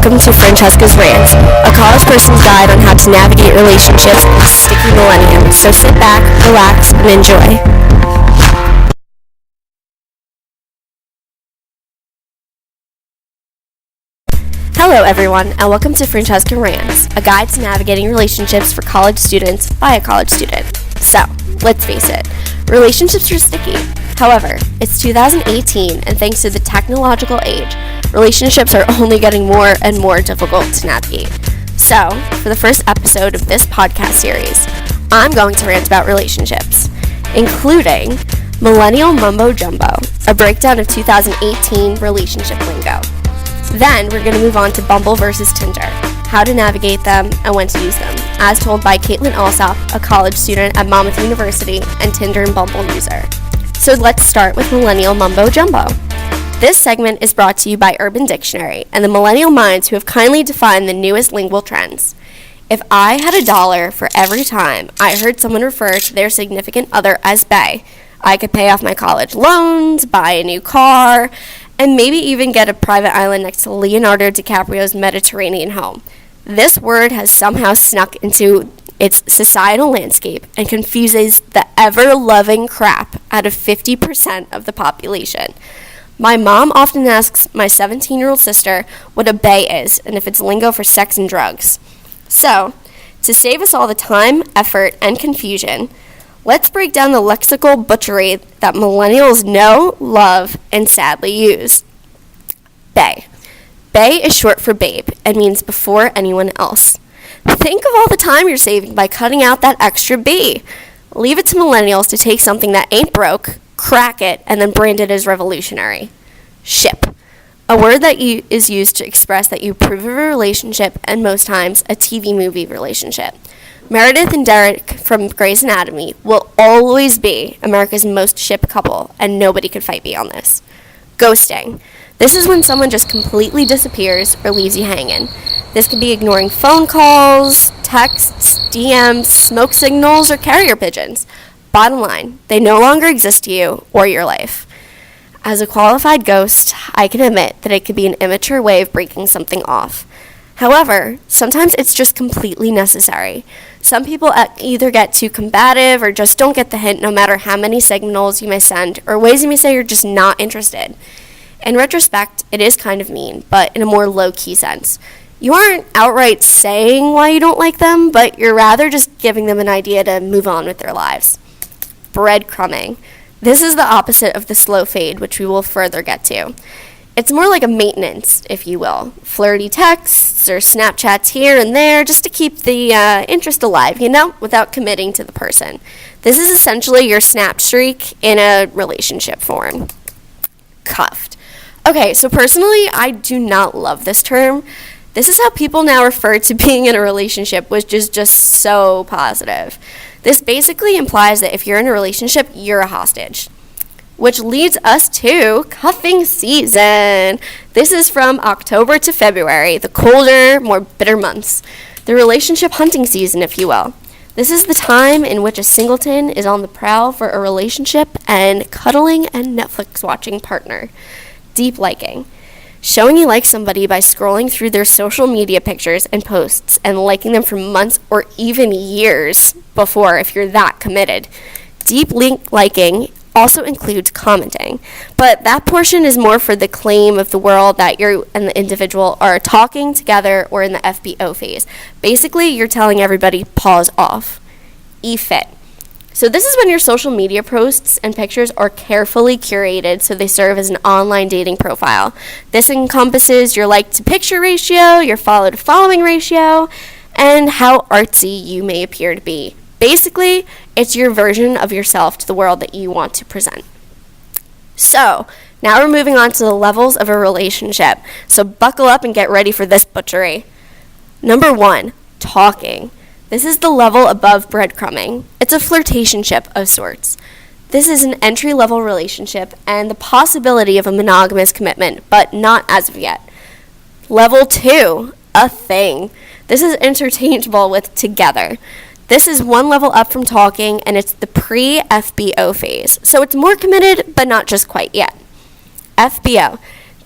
welcome to Francesca's Rants, a college person's guide on how to navigate relationships with sticky millennials. So sit back, relax, and enjoy. Hello everyone, and welcome to Francesca Rants, a guide to navigating relationships for college students by a college student. So, let's face it, relationships are sticky. However, it's 2018, and thanks to the technological age, relationships are only getting more and more difficult to navigate. So, for the first episode of this podcast series, I'm going to rant about relationships, including Millenial Mumbo-Jumbo, a breakdown of 2018 relationship lingo. Then, we're going to move on to Bumble versus Tinder, how to navigate them and when to use them, as told by Kaitlyn Allsopp, a college student at Monmouth University and Tinder and Bumble user. So let's start with Millenial Mumbo-Jumbo. This segment is brought to you by Urban Dictionary and the millennial minds who have kindly defined the newest lingual trends. If I had $1 for every time I heard someone refer to their significant other as bae, I could pay off my college loans, buy a new car, and maybe even get a private island next to Leonardo DiCaprio's Mediterranean home. This word has somehow snuck into its societal landscape and confuses the ever-loving crap out of 50% of the population. My mom often asks my 17-year-old sister what a bae is and if it's lingo for sex and drugs. So, to save us all the time, effort, and confusion, let's break down the lexical butchery that millennials know, love, and sadly use. Bae. Bae is short for babe and means before anyone else. Think of all the time you're saving by cutting out that extra B. Leave it to millennials to take something that ain't broke, crack it, and then brand it as revolutionary. Ship. A word that is used to express that you approve of a relationship and most times a TV movie relationship. Meredith and Derek from Grey's Anatomy will always be America's most shipped couple, and nobody could fight me on this. Ghosting. This is when someone just completely disappears or leaves you hanging. This could be ignoring phone calls, texts, DMs, smoke signals, or carrier pigeons. Bottom line, they no longer exist to you or your life. As a qualified ghost, I can admit that it could be an immature way of breaking something off. However, sometimes it's just completely necessary. Some people either get too combative or just don't get the hint no matter how many signals you may send or ways you may say you're just not interested. In retrospect, it is kind of mean, but in a more low-key sense. You aren't outright saying why you don't like them, but you're rather just giving them an idea to move on with their lives. Breadcrumbing. This is the opposite of the slow fade, which we will further get to. It's more like a maintenance, if you will. Flirty texts or Snapchats here and there just to keep the interest alive, without committing to the person. This is essentially your snap streak in a relationship form. Cuffed. Okay, so personally, I do not love this term. This is how people now refer to being in a relationship, which is just so positive. This basically implies that if you're in a relationship, you're a hostage. Which leads us to cuffing season. This is from October to February, the colder, more bitter months. The relationship hunting season, if you will. This is the time in which a singleton is on the prowl for a relationship and cuddling and Netflix watching partner. Deep liking. Showing you like somebody by scrolling through their social media pictures and posts and liking them for months or even years before if you're that committed. Deep liking also includes commenting, but that portion is more for the claim of the world that you and the individual are talking together or in the FBO phase. Basically, you're telling everybody, pause off. E-fit. So this is when your social media posts and pictures are carefully curated so they serve as an online dating profile. This encompasses your like-to-picture ratio, your follow-to-following ratio, and how artsy you may appear to be. Basically, it's your version of yourself to the world that you want to present. So, now we're moving on to the levels of a relationship. So buckle up and get ready for this butchery. Number 1, talking. This is the level above breadcrumbing. It's a flirtationship of sorts. This is an entry-level relationship and the possibility of a monogamous commitment, but not as of yet. Level 2, a thing. This is interchangeable with together. This is one level up from talking, and it's the pre-FBO phase. So it's more committed, but not just quite yet. FBO.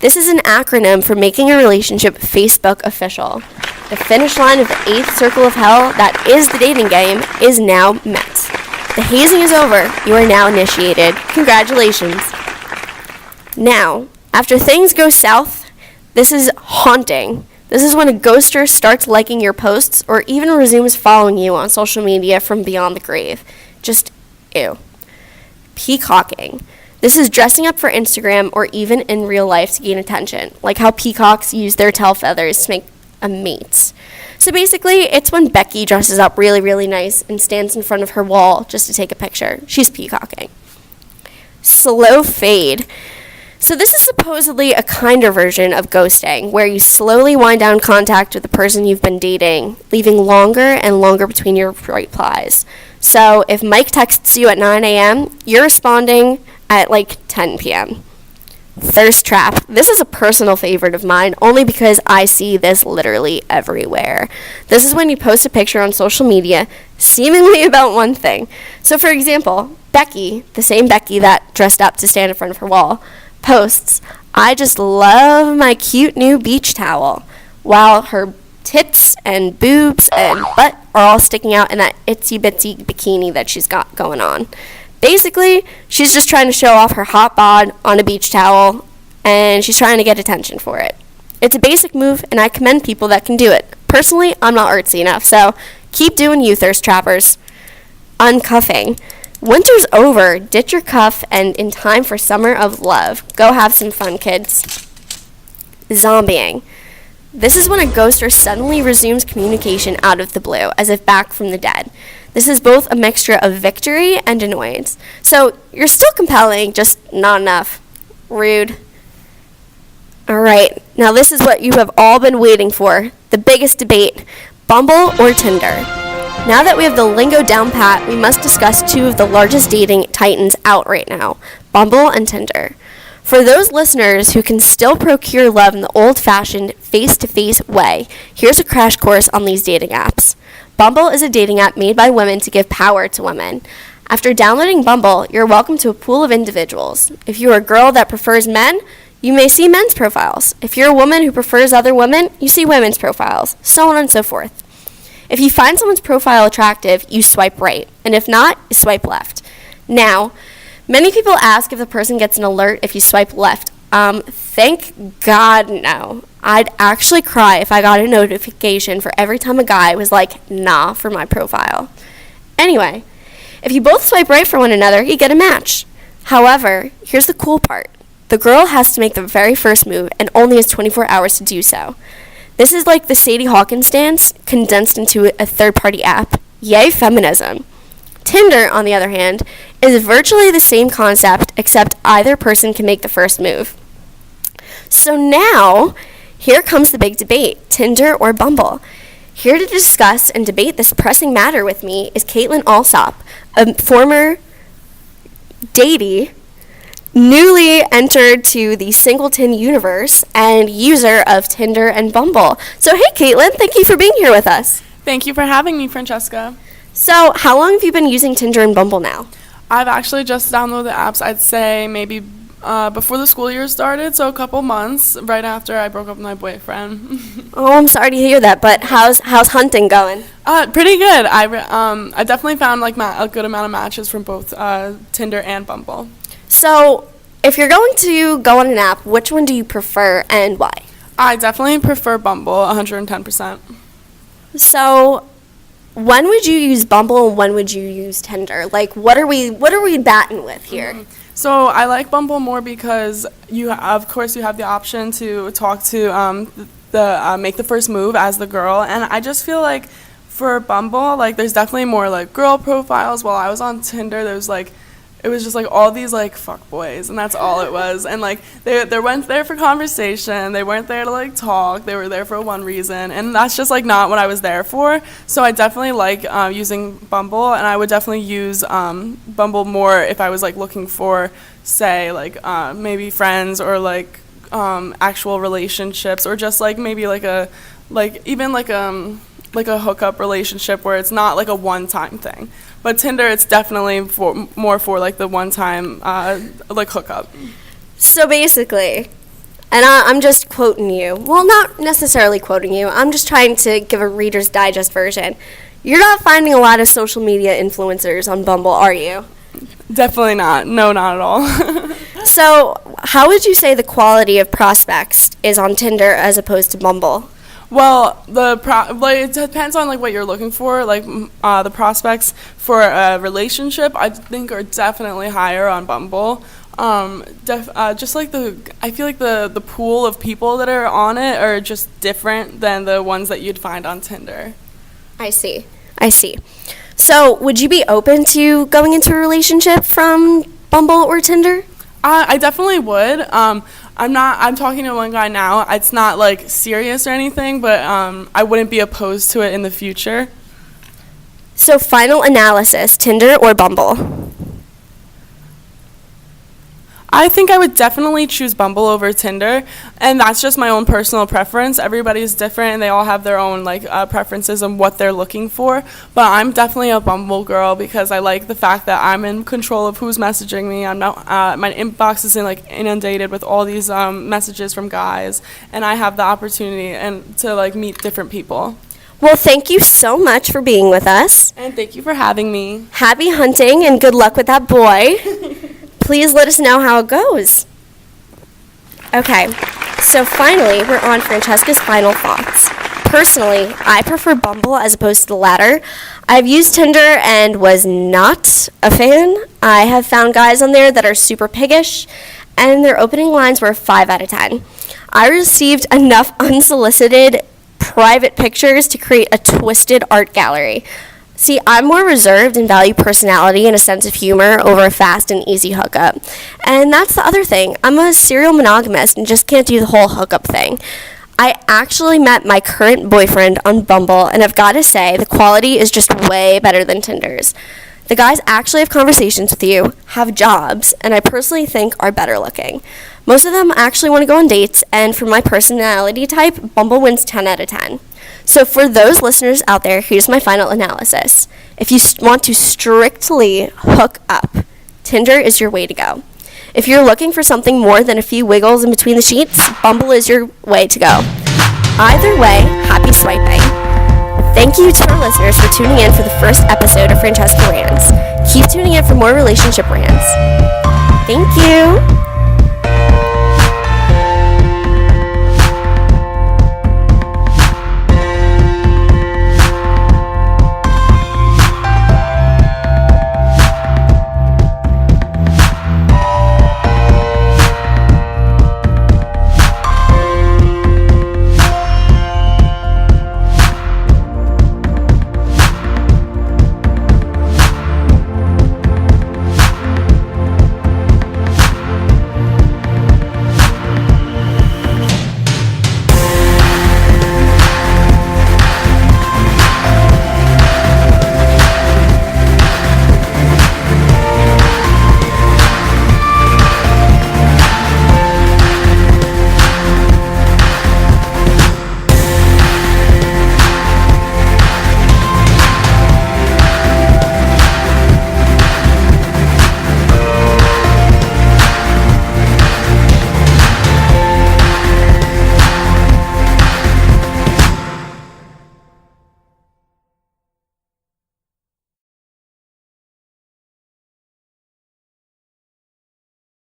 This is an acronym for making a relationship Facebook official. The finish line of the 8th circle of hell that is the dating game is now met. The hazing is over. You are now initiated. Congratulations. Now, after things go south, this is haunting. This is when a ghoster starts liking your posts or even resumes following you on social media from beyond the grave. Just ew. Peacocking. This is dressing up for Instagram or even in real life to gain attention, like how peacocks use their tail feathers to make a mate. So basically, it's when Becky dresses up really, really nice and stands in front of her wall just to take a picture. She's peacocking. Slow fade. So this is supposedly a kinder version of ghosting, where you slowly wind down contact with the person you've been dating, leaving longer and longer between your replies. So if Mike texts you at 9 a.m., you're responding at like 10 p.m. Thirst trap. This is a personal favorite of mine, only because I see this literally everywhere. This is when you post a picture on social media, seemingly about one thing. So for example, Becky, the same Becky that dressed up to stand in front of her wall, posts, "I just love my cute new beach towel," while her tits and boobs and butt are all sticking out in that itsy bitsy bikini that she's got going on. Basically, she's just trying to show off her hot bod on a beach towel, and she's trying to get attention for it. It's a basic move, and I commend people that can do it. Personally, I'm not artsy enough, so keep doing you, thirst trappers. Uncuffing. Winter's over. Ditch your cuff, and in time for summer of love. Go have some fun, kids. Zombieing. This is when a ghoster suddenly resumes communication out of the blue, as if back from the dead. This is both a mixture of victory and annoyance. So you're still compelling, just not enough. Rude. All right, now this is what you have all been waiting for, the biggest debate, Bumble or Tinder. Now that we have the lingo down pat, we must discuss two of the largest dating titans out right now, Bumble and Tinder. For those listeners who can still procure love in the old-fashioned, face-to-face way, here's a crash course on these dating apps. Bumble is a dating app made by women to give power to women. After downloading Bumble, you're welcome to a pool of individuals. If you're a girl that prefers men, you may see men's profiles. If you're a woman who prefers other women, you see women's profiles, so on and so forth. If you find someone's profile attractive, you swipe right, and if not, you swipe left. Now, many people ask if the person gets an alert if you swipe left. Thank God, no. I'd actually cry if I got a notification for every time a guy was like, nah, for my profile. Anyway, if you both swipe right for one another, you get a match. However, here's the cool part. The girl has to make the very first move and only has 24 hours to do so. This is like the Sadie Hawkins dance condensed into a third-party app. Yay, feminism. Tinder, on the other hand, is virtually the same concept, except either person can make the first move. So now, here comes the big debate, Tinder or Bumble. Here to discuss and debate this pressing matter with me is Kaitlyn Allsopp, a former datee, newly entered to the singleton universe and user of Tinder and Bumble. So hey Kaitlyn, thank you for being here with us. Thank you for having me, Francesca. So how long have you been using Tinder and Bumble now? I've actually just downloaded the apps, I'd say maybe before the school year started, so a couple months right after I broke up with my boyfriend. Oh, I'm sorry to hear that, but how's hunting going? Pretty good. I definitely found like a good amount of matches from both Tinder and Bumble. So if you're going to go on an app, which one do you prefer and why? I definitely prefer Bumble 110%. So when would you use Bumble and when would you use Tinder? Like what are we batting with here? Mm-hmm. So I like Bumble more because you have the option to talk to make the first move as the girl, and I just feel like for Bumble, like there's definitely more like girl profiles. While I was on Tinder, it was just like all these like fuck boys, and that's all it was. And like they weren't there for conversation, they weren't there to like talk, they were there for one reason, and that's just like not what I was there for. So I definitely like using Bumble, and I would definitely use Bumble more if I was like looking for, say, like maybe friends or like actual relationships, or just like maybe like a hookup relationship where it's not like a one-time thing. But Tinder, it's definitely more for like the one-time like hookup. So basically, And I'm just quoting you. Well, not necessarily quoting you. I'm just trying to give a Reader's Digest version. You're not finding a lot of social media influencers on Bumble, are you? Definitely not. No, not at all. So, how would you say the quality of prospects is on Tinder as opposed to Bumble? Well, it depends on like what you're looking for. Like the prospects for a relationship, I think, are definitely higher on Bumble. Just like I feel like the pool of people that are on it are just different than the ones that you'd find on Tinder. I see. So, would you be open to going into a relationship from Bumble or Tinder? I definitely would. I'm talking to one guy now. It's not like serious or anything, but I wouldn't be opposed to it in the future. So, final analysis, Tinder or Bumble? I think I would definitely choose Bumble over Tinder, and that's just my own personal preference. Everybody's different, and they all have their own preferences on what they're looking for. But I'm definitely a Bumble girl because I like the fact that I'm in control of who's messaging me. I'm not my inbox isn't inundated with all these messages from guys, and I have the opportunity to meet different people. Well, thank you so much for being with us. And thank you for having me. Happy hunting and good luck with that boy. Please let us know how it goes. Okay, so finally, we're on Francesca's final thoughts. Personally, I prefer Bumble as opposed to the latter. I've used Tinder and was not a fan. I have found guys on there that are super piggish, and their opening lines were 5 out of 10. I received enough unsolicited private pictures to create a twisted art gallery. See, I'm more reserved and value personality and a sense of humor over a fast and easy hookup. And that's the other thing. I'm a serial monogamist and just can't do the whole hookup thing. I actually met my current boyfriend on Bumble, and I've got to say, the quality is just way better than Tinder's. The guys actually have conversations with you, have jobs, and I personally think are better looking. Most of them actually want to go on dates, and for my personality type, Bumble wins 10 out of 10. So for those listeners out there, here's my final analysis. If you want to strictly hook up, Tinder is your way to go. If you're looking for something more than a few wiggles in between the sheets, Bumble is your way to go. Either way, happy swiping. Thank you to our listeners for tuning in for the first episode of Francesca Rants. Keep tuning in for more relationship rants. Thank you.